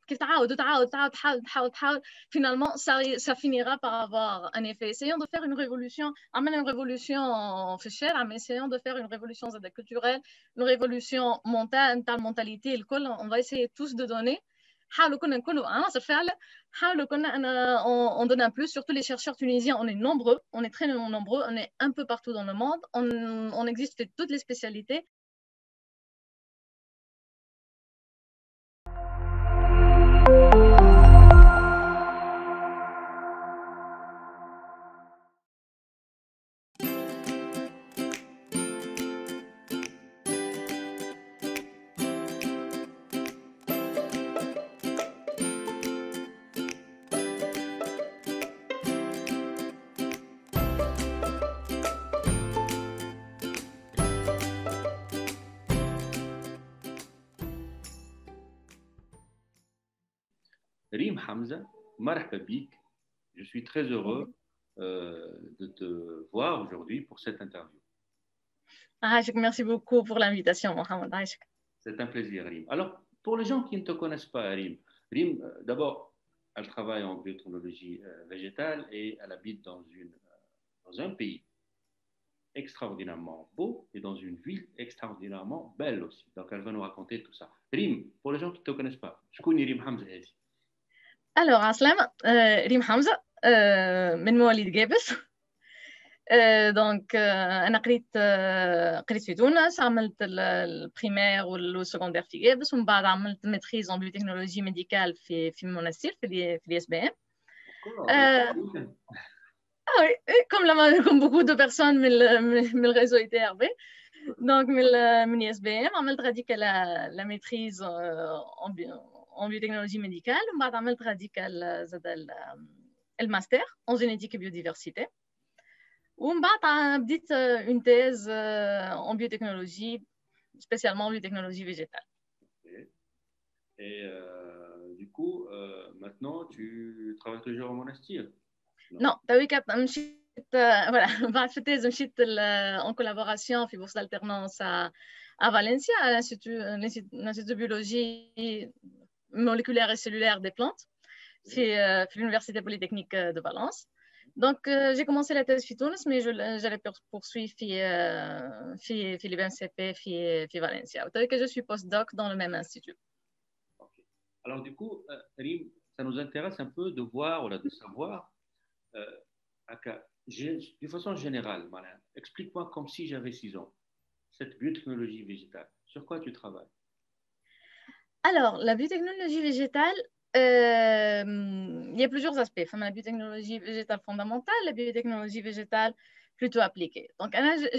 كيف تعاود تحاول finalement ça finira par avoir un effet. Essayons de faire une révolution, amener une révolution في الشارع, mais essayons de faire une révolution culturelle, une révolution mentalité الكل. On va essayer tous de donner. حاولوا كنا نكونوا عناصر فعلا, حاولوا كنا on donne un plus, surtout les chercheurs tunisiens, on est nombreux, on est très nombreux, on est un peu partout dans le monde, on existe de toutes les spécialités. Rim Hamza, marhaba bik. Je suis très heureux de te voir aujourd'hui pour cette interview. Merci beaucoup pour l'invitation, Mohamed. C'est un plaisir, Rim. Alors, pour les gens qui ne te connaissent pas, Rim, d'abord, elle travaille en biotechnologie végétale et elle habite dans un pays extraordinairement beau et dans une ville extraordinairement belle aussi. Donc, elle va nous raconter tout ça. Rim, pour les gens qui ne te connaissent pas, je connais Rim Hamza. Alors, Aslam, Rim Hamza, من مواليد جابس. دونك انا قريت في تونس, عملت البريمير والسكوندير في جابس, ومن بعد عملت ميتريز ان بيوتكنولوجي ميديكال في مونستير في الاي اس بي ام. comme beaucoup de personnes من الريزو اي تي ار بي. دونك من الاي اس بي ام عملت غاديك لا ميتريز en biotechnologie médicale, ومن بعد عملت غاديك زاد الماستر en génétique et biodiversité. ومن بعد بديت une thèse en biotechnologie, spécialement en biotechnologie végétale. Okay. Et du coup, maintenant, tu travailles toujours au monastir? Non, تويك مشيت voilà, بعد في الثيز مشيت en collaboration في bourse d'alternance à Valencia, à l'Institut de biologie moléculaire et cellulaire des plantes, في l'Université polytechnique de Valence. Donc, j'ai commencé la thèse في تونس, mais j'allais poursuivre في l'IBMCP في Valencia. Vous savez que je suis postdoc dans le même institut. Okay. Alors, du coup, Rim, ça nous intéresse un peu de voir, ou de savoir, de façon générale, explique-moi comme si j'avais 6 ans, cette biotechnologie végétale. Sur quoi tu travailles? Alors, la biotechnologie végétale, il y a plusieurs aspects. Enfin, la biotechnologie végétale fondamentale, la biotechnologie végétale plutôt appliquée. Donc,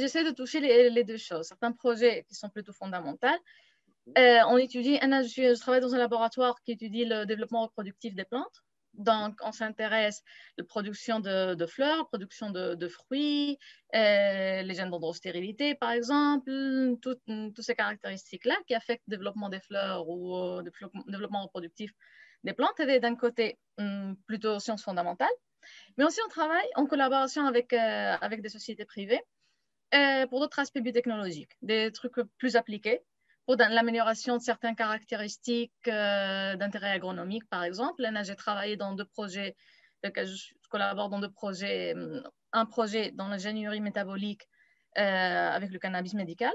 j'essaie de toucher les deux choses. Certains projets qui sont plutôt fondamentaux. On étudie, je travaille dans un laboratoire qui étudie le développement reproductif des plantes. Donc, on s'intéresse à la production de fleurs, la production de fruits, les gènes d'androstérilité, par exemple, toutes ces caractéristiques-là qui affectent le développement des fleurs ou le développement reproductif des plantes. Et d'un côté, plutôt sciences fondamentales. Mais aussi, on travaille en collaboration avec des sociétés privées pour d'autres aspects biotechnologiques, des trucs plus appliqués, pour l'amélioration de certaines caractéristiques d'intérêt agronomique, par exemple. Là, j'ai travaillé dans 2 projets, je collabore dans 2 projets, un projet dans l'ingénierie métabolique avec le cannabis médical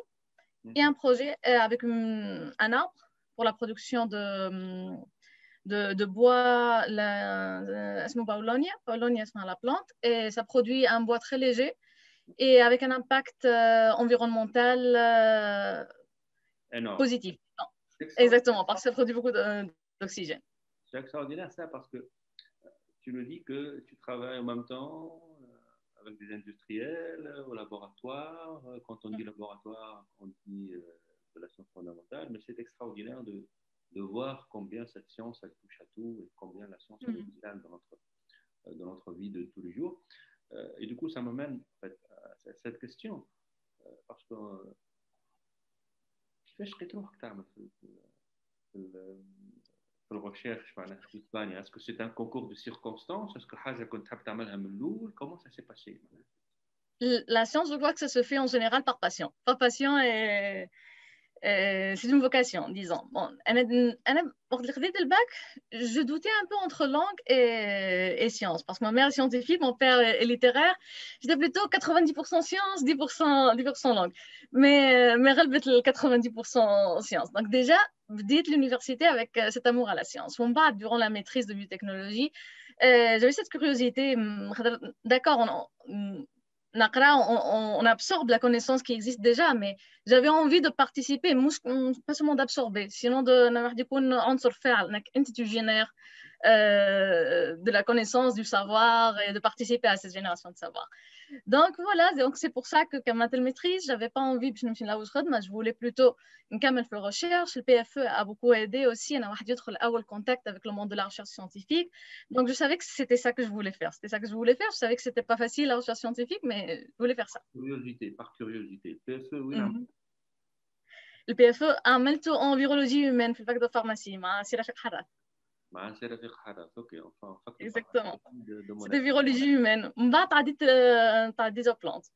et un projet avec un arbre pour la production de bois, Paulownia, c'est la plante, et ça produit un bois très léger et avec un impact environnemental positif. Exactement, parce que ça produit beaucoup d'oxygène. C'est extraordinaire ça, parce que tu nous dis que tu travailles en même temps avec des industriels, au laboratoire. Quand on dit laboratoire, on dit de la science fondamentale, mais c'est extraordinaire de voir combien cette science elle touche à tout et combien la science est vitale dans notre vie de tous les jours. Et du coup, ça m'amène en fait, à cette question, parce que كيفاش لقيت روحك تعمل في الريشيرش معناها في اسبانيا؟ اسكو سي ان كونكور دو سيركونستانس؟ اسكو حاجه كنت تحب تعملها من الاول؟ كومون سا سي باسي؟ La science, je crois que ça se fait en général par passion. Par passion C'est une vocation, disons. Bon, pour le bac, je doutais un peu entre langue et sciences, parce que ma mère est scientifique, mon père est littéraire. J'étais plutôt 90% sciences, 10% langue. Mais relevait le 90% sciences. Donc déjà, vous dites l'université avec cet amour à la science. On bat durant la maîtrise de biotechnologie. J'avais cette curiosité. D'accord, on absorbe la connaissance qui existe déjà, mais j'avais envie de participer, pas seulement d'absorber, sinon tu génères de la connaissance, du savoir et de participer à cette génération de savoir. Donc voilà, donc c'est pour ça que quand ma maîtrise, j'avais pas envie de me là où je voulais plutôt une caméra de recherche. Le PFE a beaucoup aidé aussi. On a eu contact avec le monde de la recherche scientifique. Donc je savais que c'était ça que je voulais faire. C'était ça que je voulais faire. Je savais que c'était pas facile la recherche scientifique, mais je voulais faire ça. Curiosité, par curiosité. PFE, oui. Le PFE a عملته en virologie humaine في الفاك de pharmacie مع سي رفيق حراث. مع سي رفيق حراث. اوكي. Exactement. C'était virologie humaine. من بعد تعديت aux plantes.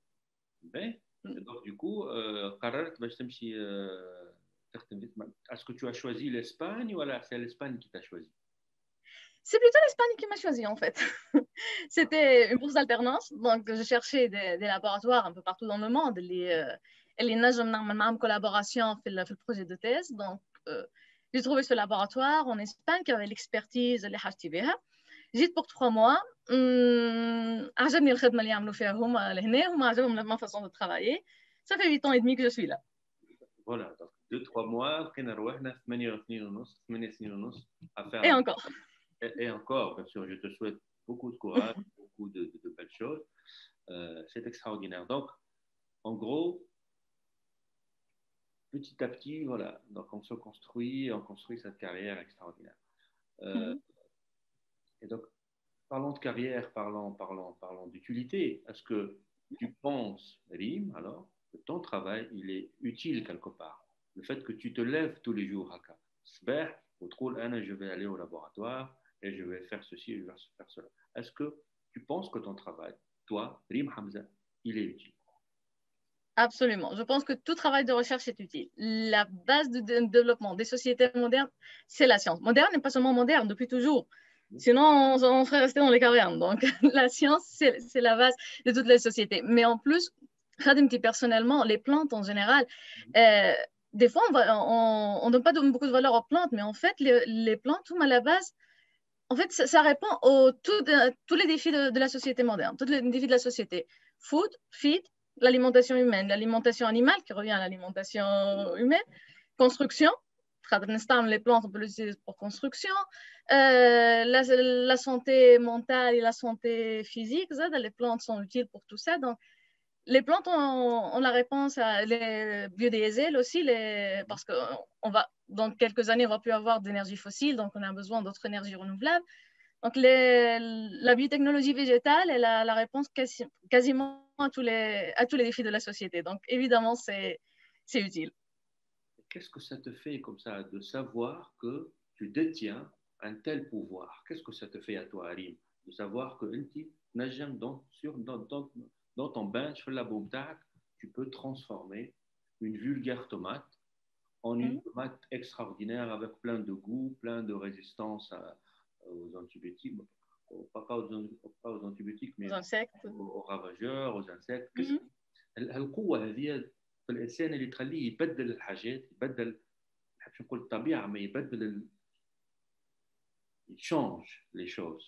Ben, donc du coup, قررت باش تمشي تخدم. Est-ce que tu as choisi l'Espagne ou c'est l'Espagne qui t'a choisi? C'est plutôt l'Espagne qui m'a choisi en fait. C'était une bourse d'alternance, donc je cherchais des laboratoires un peu partout dans le monde. اللي نجم نعمل معهم collaboration في le projet de thèse. Donc j'ai trouvé ce laboratoire en Espagne qui avait l'expertise اللي حاجتي بها. جيت pour 3 mois. عجبني الخدمه اللي يعملوا فيها هما لهنا هما عجبهم ma façon de travailler. Ça fait 8 ans et demi que je suis là. Voilà, donc 2-3 mois, بقينا روحنا 8 سنين ونص à faire. Et encore. Et encore, bien sûr, je te souhaite beaucoup de courage, beaucoup de belles choses. C'est extraordinaire. Donc, en gros, petit à petit, voilà, donc on se construit, on construit cette carrière extraordinaire. Et donc, parlons de carrière, parlons d'utilité. Est-ce que tu penses, Rim, alors, que ton travail, il est utile quelque part? Le fait que tu te lèves tous les jours, Haka, je vais aller au laboratoire et je vais faire ceci et je vais faire cela. Est-ce que tu penses que ton travail, toi, Rim Hamza, il est utile? Absolument. Je pense que tout travail de recherche est utile. La base du développement des sociétés modernes, c'est la science. Moderne n'est pas seulement moderne, depuis toujours. Sinon, on serait resté dans les cavernes. Donc, la science, c'est la base de toutes les sociétés. Mais en plus, personnellement, les plantes en général, des fois, on ne donne pas beaucoup de valeur aux plantes, mais en fait, les plantes, à la base, en fait, ça répond à tous les défis de la société moderne, tous les défis de la société. Food, feed, l'alimentation humaine, l'alimentation animale qui revient à l'alimentation humaine, construction, les plantes, on peut les utiliser pour construction, la santé mentale et la santé physique, les plantes sont utiles pour tout ça. Donc, les plantes ont la réponse à les biodiesels aussi, parce que dans quelques années, on ne va plus avoir d'énergie fossile, donc on a besoin d'autres énergies renouvelables. Donc, la biotechnologie végétale est la réponse quasiment à tous les défis de la société. Donc, évidemment, c'est utile. Qu'est-ce que ça te fait comme ça de savoir que tu détiens un tel pouvoir? Qu'est-ce que ça te fait à toi, Arim, de savoir que dans ton bench, tu peux transformer une vulgaire tomate en une tomate extraordinaire avec plein de goût, plein de résistance aux antibiotiques, pas aux antibiotiques, mais aux ravageurs, aux insectes. القوة هذه في الإنسان اللي تخليه يبدل الحاجات، يبدل مش نقول الطبيعة، ما يبدل il change les choses.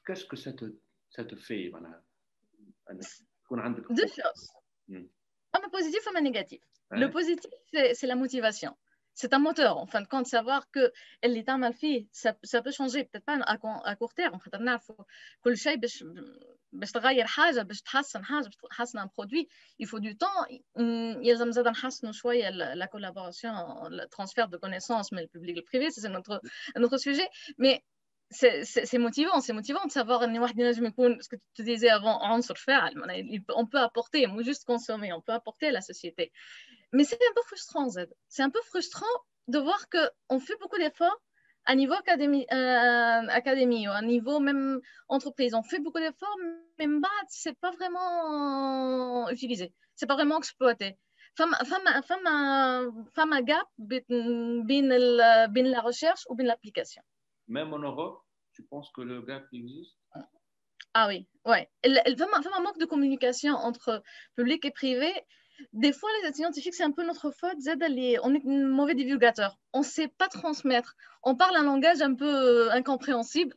Qu'est-ce que ça te fait معناها يكون عندك deux choses. Un positif et un négatif. Le positif, c'est la motivation. C'est un moteur, en fin de compte, savoir que اللي تعمل فيه ça peut changer, peut-être pas à court terme. خاطر نعرفوا كل شيء باش تغير حاجة، باش تحسن حاجة، باش تحسن un produit, il faut du temps. يلزم زاد نحسنوا شوية la collaboration, le transfert de connaissances mais le public et le privé, c'est notre sujet. Mais c'est motivant de savoir ce que tu disais avant, on peut apporter, moi juste consommer, on peut apporter à la société. Mais c'est un peu frustrant, Zed. C'est un peu frustrant de voir qu'on fait beaucoup d'efforts à niveau académie ou à niveau même entreprise. On fait beaucoup d'efforts, mais c'est pas vraiment utilisé, c'est pas vraiment exploité. فما gap بين la recherche ou bien l'application. Même en Europe, tu penses que le gap existe? Ah oui, ouais. فما un manque de communication entre public et privé. Des fois, les scientifiques, c'est un peu notre faute. On est mauvais divulgateurs. On ne sait pas transmettre. On parle un langage un peu incompréhensible.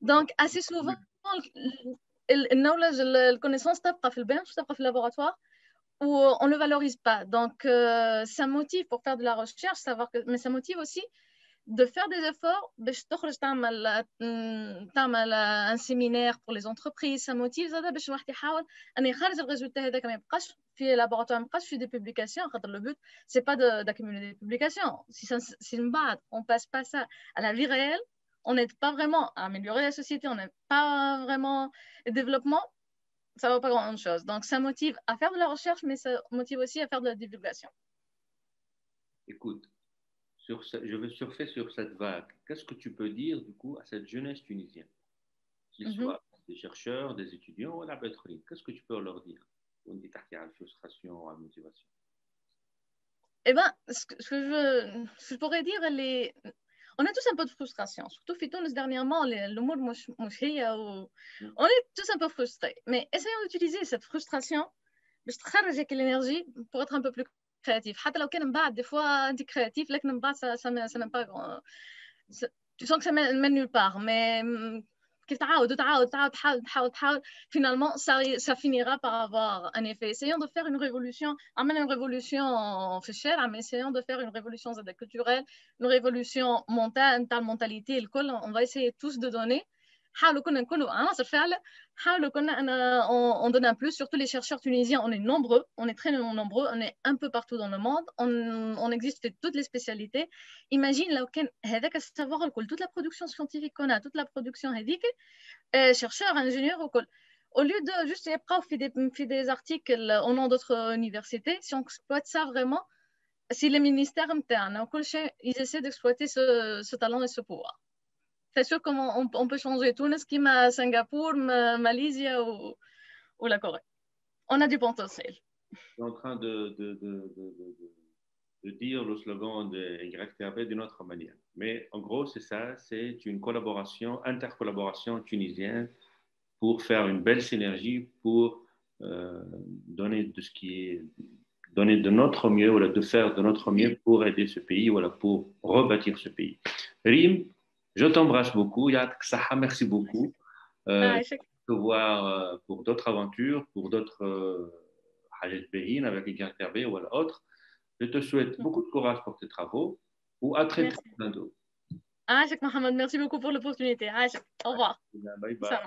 Donc, assez souvent, la connaissance تبقى في البنش تبقى في laboratoire où on ne le valorise pas. Donc, ça motive pour faire de la recherche, mais ça motive aussi de faire des efforts. تعمل un séminaire pour les entreprises, ça motive زاد باش الواحد يحاول أن يخرج الريزولتا هذاك ما يبقاش في laboratoire, ما يبقاش في des publications. Le but, c'est pas d'accumuler des publications. Si on passe pas ça à la vie réelle, on n'aide pas vraiment à améliorer la société, on n'aide pas vraiment le développement, ça ne vaut pas grand-chose. Donc, ça motive à faire de la recherche, mais ça motive aussi à faire de la divulgation. Écoute, je veux surfer sur cette vague. Qu'est-ce que tu peux dire, du coup, à cette jeunesse tunisienne, qu'ils soient des chercheurs, des étudiants ou la pétrolière? Qu'est-ce que tu peux leur dire? On dit qu'il y a la frustration, la motivation. Eh bien, ce que je pourrais dire, on a tous un peu de frustration, surtout Fitounes dernièrement, le mot on est tous un peu frustrés. Mais essayons d'utiliser cette frustration باش تخرجك l'énergie pour être un peu plus créatif. حتى لو كان من بعد des fois انت créatif لكن من بعد ça mène pas tu sens que ça mène nulle part. Mais كيف تعاود تحاول finalement ça finira par avoir un effet. Essayons de faire une révolution, amener une révolution في الشارع, mais essayons de faire une révolution culturelle, une révolution mentalité الكل. On va essayer tous de donner. حاولوا كنا نكونوا عناصر فعلا, حاولوا كنا on donne un plus. Surtout les chercheurs tunisiens, on est nombreux, on est très nombreux, on est un peu partout dans le monde, on existe de toutes les spécialités. Imagine لو كان هذاك السافوار الكل, toute la production scientifique qu'on a, toute la production هذيك, chercheurs, ingénieurs الكل, au lieu de juste يبقاو في des articles au nom d'autres universités, si on exploite ça vraiment, si les ministères internes وكل شيء, ils essaient d'exploiter ce talent et ce pouvoir. C'est sûr comment on peut changer Tunis, qui m'a Singapour, Malaisie ou la Corée. On a du potentiel. Je suis en train de dire le slogan de YTAB d'une autre manière. Mais en gros, c'est ça, c'est une collaboration, intercollaboration tunisienne pour faire une belle synergie, pour donner de ce qui est donner de notre mieux, voilà, de faire de notre mieux pour aider ce pays, voilà, pour rebâtir ce pays. Rim, je t'embrasse beaucoup. Yadak Saha, merci beaucoup. Te voir pour d'autres aventures, pour d'autres Hajet Behin avec les caractères B ou autre. Je te souhaite beaucoup de courage pour tes travaux ou à très bientôt. Mohamed, merci beaucoup pour l'opportunité. Au revoir. Bye bye.